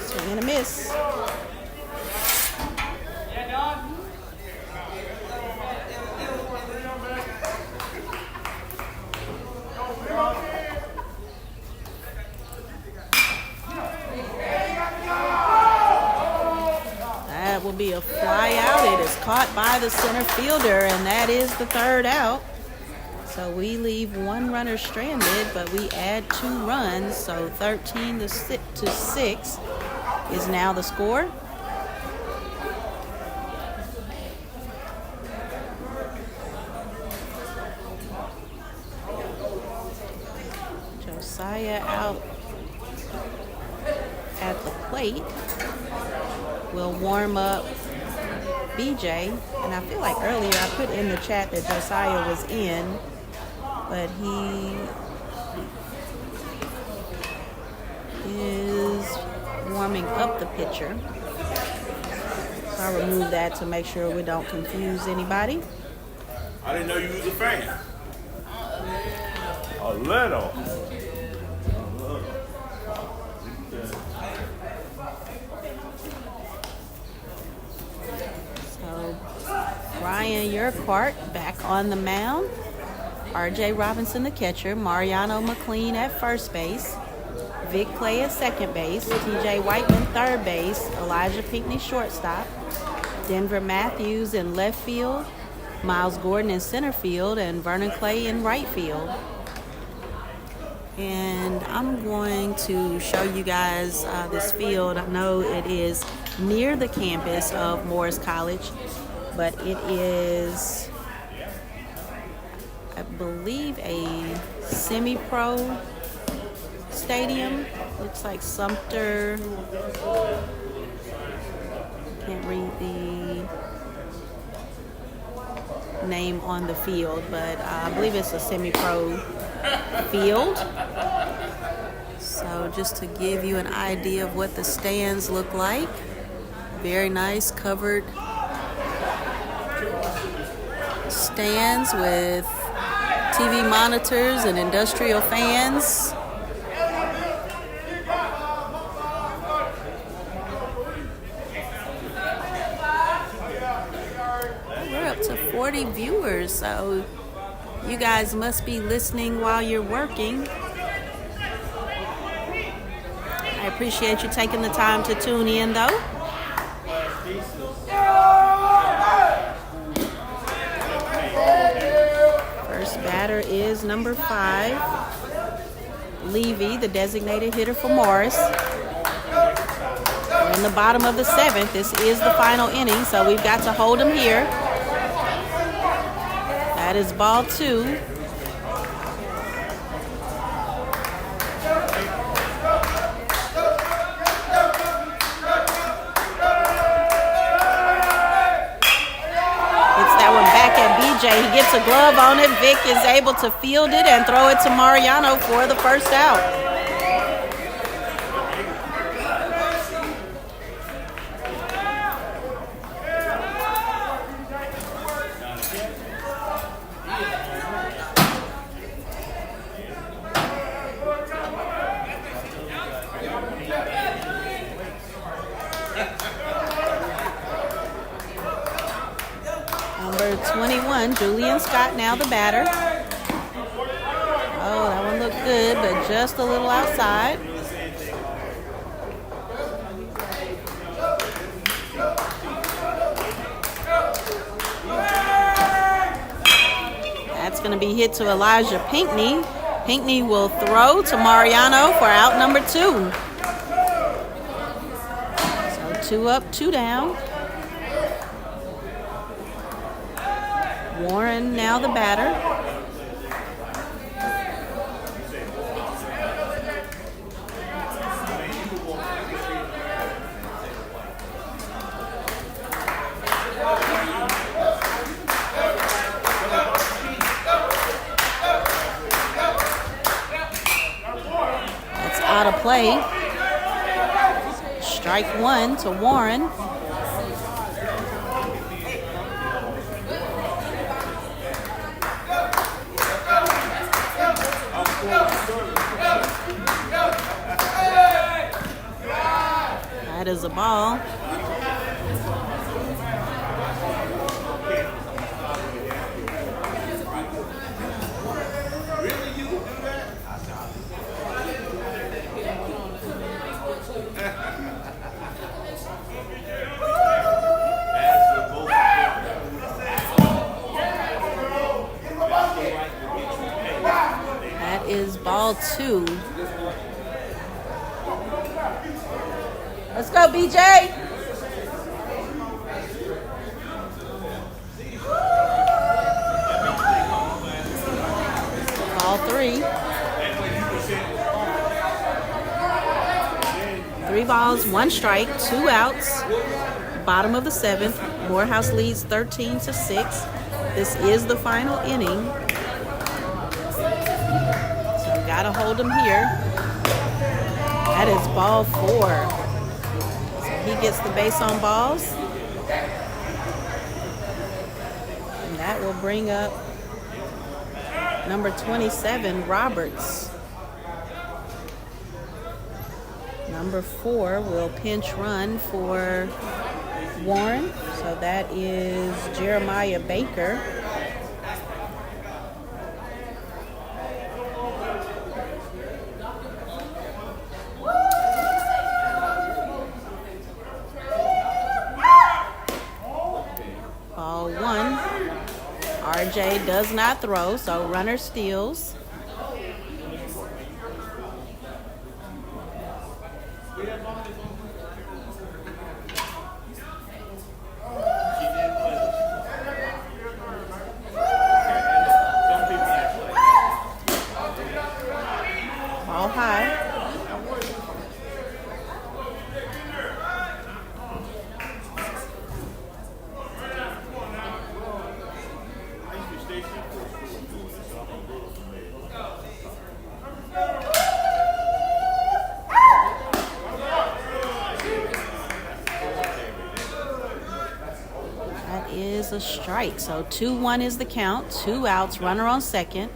Speaker 1: Swing and a miss. That will be a fly out. It is caught by the center fielder, and that is the third out. So we leave 1 runner stranded, but we add 2 runs. So 13 to 6 is now the score. Josiah out at the plate will warm up BJ. And I feel like earlier I put in the chat that Josiah was in, but he is warming up the pitcher. So I'll remove that to make sure we don't confuse anybody.
Speaker 3: I didn't know you was a fan. A little.
Speaker 1: So Brian Urquhart back on the mound. RJ Robinson the catcher. Mariano McLean at first base. Vic Clay at second base. TJ Whiteman third base. Elijah Pinckney shortstop. Denver Matthews in left field. Miles Gordon in center field. And Vernon Clay in right field. And I'm going to show you guys this field. I know it is near the campus of Morris College, but it is, I believe, a semi-pro stadium. Looks like Sumter. Can't read the name on the field, but I believe it's a semi-pro field. So just to give you an idea of what the stands look like, very nice covered stands with TV monitors and industrial fans. We're up to 40 viewers, so you guys must be listening while you're working. I appreciate you taking the time to tune in, though. First batter is number 5, Levy, the designated hitter for Morris. We're in the bottom of the 7th. This is the final inning, so we've got to hold him here. That is ball 2. He gets a glove on it. Vic is able to field it and throw it to Mariano for the first out. Number 21, Julian Scott, now the batter. Oh, that one looked good, but just a little outside. That's going to be hit to Elijah Pinckney. Pinckney will throw to Mariano for out number 2. So 2 up, 2 down. Warren now the batter. That's out of play. Strike 1 to Warren. That is a ball. That is ball 2. Let's go, BJ. Ball 3. 3 balls, 1 strike, 2 outs. Bottom of the 7th. Morehouse leads 13-6. This is the final inning. So gotta hold him here. That is ball 4. He gets the base on balls. And that will bring up number 27, Roberts. Number 4 will pinch run for Warren. So that is Jeremiah Baker. Ball 1. RJ does not throw, so runner steals. Ball high. That is a strike. So 2-1 is the count. 2 outs, runner on second.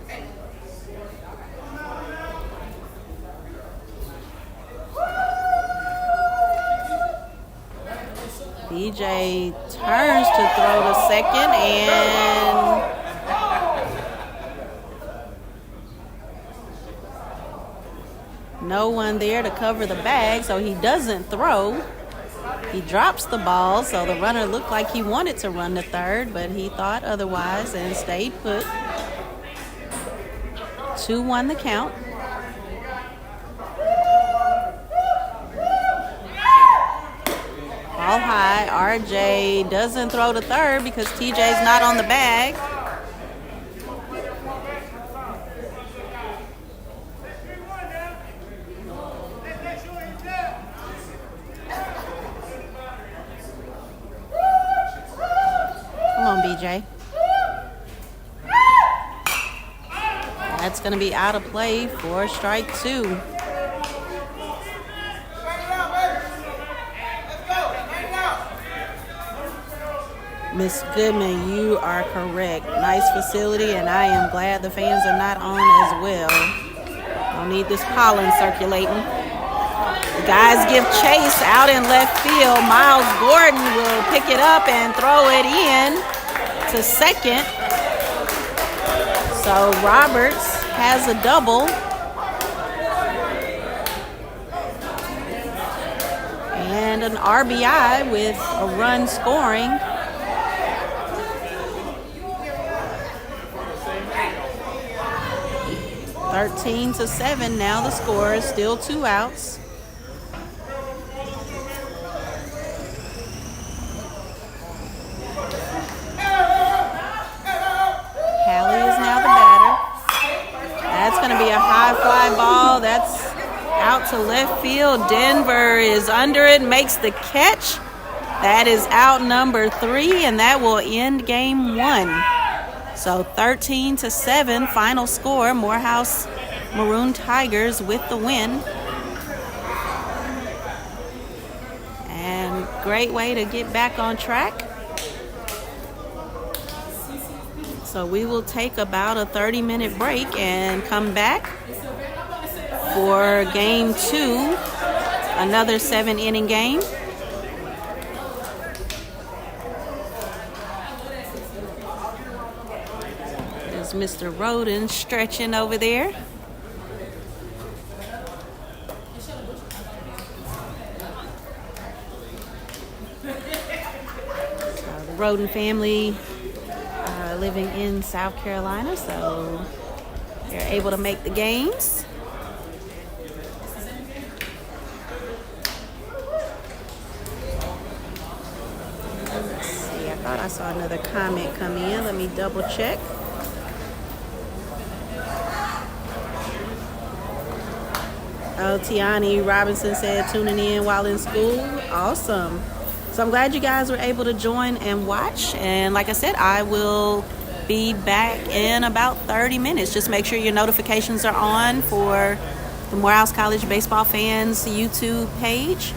Speaker 1: BJ turns to throw to second, and no one there to cover the bag, so he doesn't throw. He drops the ball, so the runner looked like he wanted to run to third, but he thought otherwise and stayed put. 2-1 the count. Ball high. RJ doesn't throw to third because TJ's not on the bag. Come on, BJ. That's going to be out of play for strike 2. Miss Goodman, you are correct. Nice facility, and I am glad the fans are not on as well. Don't need this pollen circulating. The guys give chase out in left field. Miles Gordon will pick it up and throw it in to second. So Roberts has a double. And an RBI with a run scoring. 13-7 now the score is still 2 outs. high fly ball. That's out to left field. Denver is under it, makes the catch. That is out number 3, and that will end game 1. So 13-7 final score. Morehouse Maroon Tigers with the win. And great way to get back on track. So we will take about a 30-minute break and come back for game 2, another 7-inning game. There's Mr. Roden stretching over there. The Roden family living in South Carolina, so they're able to make the games. Let's see, I thought I saw another comment come in. Let me double check. Oh, Tiani Robinson said tuning in while in school. Awesome. So I'm glad you guys were able to join and watch. And like I said, I will be back in about 30 minutes. Just make sure your notifications are on for the Morehouse College Baseball Fans YouTube page.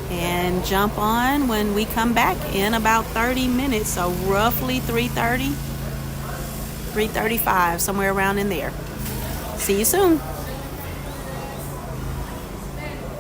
Speaker 1: And jump on when we come back in about 30 minutes. So roughly 3:30, 3:35, somewhere around in there. See you soon.